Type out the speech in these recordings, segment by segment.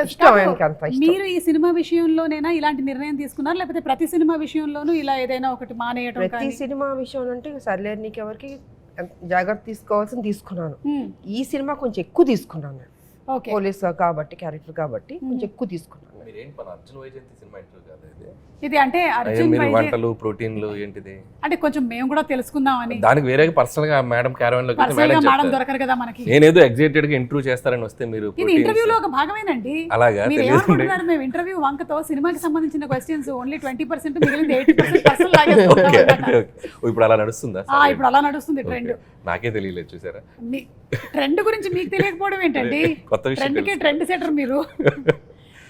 ఇష్టం ఆయనకి, అంత ఇష్టం. మీరు ఈ సినిమా విషయంలోనైనా ఇలాంటి నిర్ణయం తీసుకున్నారు, లేకపోతే ప్రతి సినిమా విషయంలోనూ ఇలా ఏదైనా ఒకటి మానేయటం? ప్రతి సినిమా విషయం అంటే సర్లేరు నీకు ఎవరికి జాగ్రత్త తీసుకోవాల్సింది తీసుకున్నాను. ఈ సినిమా కొంచెం ఎక్కువ తీసుకున్నాను నేను, పోలీస్ కాబట్టి క్యారెక్టర్ కాబట్టి కొంచెం ఎక్కువ తీసుకున్నాను. ఇది అంటే అర్జున్ వంటలు ప్రోటీన్లు ఏంటిది అంటే కొంచెం మేము కూడా తెలుసుకుందామని. దానికి వేరే పర్సనల్ గా మేడం క్యారవన్ లోకి మేడం దొరకరు కదా మనకి. నేనేదో ఎగ్జైటెడ్ గా ఇంటర్వ్యూ చేస్తారని వస్తే మీరు ఇది ఇంటర్వ్యూలో ఒక భాగమేనండి. అలాగా మీరు ఏమనుకుంటున్నారు? మేము ఇంటర్వ్యూ వంకతో సినిమాకి సంబంధించిన క్వశ్చన్స్ ఓన్లీ 20%, మిగిలింది 80% లాగేసుకుంటాం. ఇప్పుడు అలా నడుస్తుందా? ఇప్పుడు అలా నడుస్తుంది ట్రెండ్. నాకే తెలియలేదు, చూసారా? ట్రెండ్ గురించి మీకు తెలియకపోవడం ఏంటండి? కొత్త విషయం. ట్రెండ్ సెటర్ మీరు.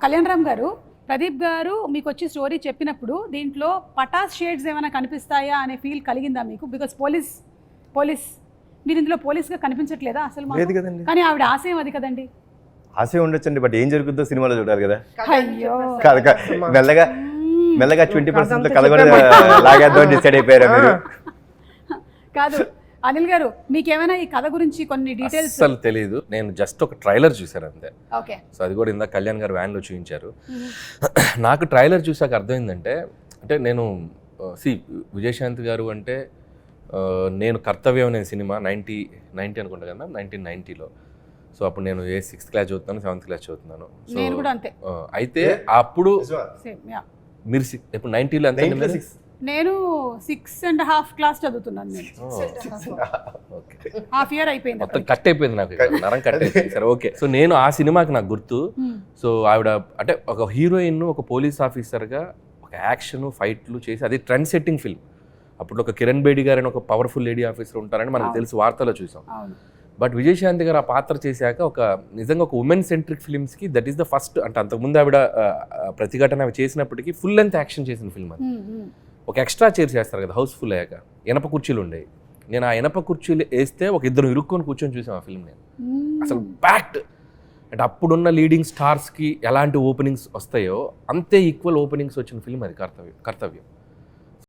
కళ్యాణ్ రామ్ గారు, ప్రదీప్ గారు మీకు వచ్చి స్టోరీ చెప్పినప్పుడు దీంట్లో పటాస్ షేడ్స్ ఏమైనా కనిపిస్తాయా అనే ఫీల్ కలిగిందా మీకు? బికాస్ పోలీస్ మీరు ఇందులో పోలీస్గా కనిపించట్లేదా అసలు? లేదు కదండి. కానీ ఆవిడ ఆశయం అది కదండి. ఆశయం ఉండొచ్చండి, బట్ ఏం జరుగుతుందో సినిమాలో చూడాలి కదా. అయ్యో మెల్లగా 20% కలగొడ లాగేద్దాం డిసైడ్ అయిపోయారా మీరు? కాదు అనిల్ గారు, మీకేమైనా ఈ కథ గురించి కొన్ని డీటెయిల్స్? అసలు తెలియదు, నేను జస్ట్ ఒక ట్రైలర్ చూసాను అంతే. ఓకే. సో అది కూడా ఇందాక కళ్యాణ్ గారు వ్యాన్లో చూపించారు. నాకు ట్రైలర్ చూసాక అర్థమైందంటే, అంటే నేను విజయశాంతి గారు అంటే నేను కర్తవ్యం అనే సినిమా 90 అనుకుంటా కదా, 1990లో. సో అప్పుడు నేను 6th క్లాస్ చదువుతున్నాను, 7th క్లాస్ చదువుతున్నాను. నేను కూడా అంతే. అయితే అప్పుడు మీరు ఇప్పుడు 90లో ఎంత? నేను 6.5 క్లాస్ చదువుతున్నాను. నేను హాఫ్ ఇయర్ అయిపోయింది, మొత్తం కట్ అయిపోయింది నాకు, నరం కట్ అయిపోయింది. సరే ఓకే. సో నేను ఆ సినిమాకి నాకు గుర్తు. సో ఆవిడ అంటే ఒక హీరోయిన్ ఒక పోలీస్ ఆఫీసర్గా ఒక యాక్షన్ ఫైట్లు చేసి, అది ట్రెండ్ సెట్టింగ్ ఫిల్మ్. అప్పుడు ఒక కిరణ్ బేడి గారు అని ఒక పవర్ఫుల్ లేడీ ఆఫీసర్ ఉంటారని మనకు తెలుసు, వార్తలో చూసాం. బట్ విజయశాంతి గారు ఆ పాత్ర చేశాక ఒక నిజంగా ఒక ఉమెన్ సెంట్రిక్ ఫిల్మ్స్కి దట్ ఈస్ ద ఫస్ట్. అంటే అంతకుముందు ఆవిడ ప్రతిఘటన అవి చేసినప్పటికీ ఫుల్ లెంత్ యాక్షన్ చేసిన ఫిల్మ్ అది. ఒక ఎక్స్ట్రా చైర్ చేస్తారు కదా హౌస్ఫుల్ అయ్యాక, ఇనప కుర్చీలు ఉండేవి. నేను ఆ ఇనప కుర్చీలు వేస్తే ఒక ఇద్దరు ఇరుక్కొని కూర్చొని చూసాం ఆ ఫిల్మ్. నేను అసలు ప్యాక్డ్. అంటే అప్పుడున్న లీడింగ్ స్టార్స్కి ఎలాంటి ఓపెనింగ్స్ వస్తాయో అంతే ఈక్వల్ ఓపెనింగ్స్ వచ్చిన ఫిల్మ్ అది కర్తవ్యం.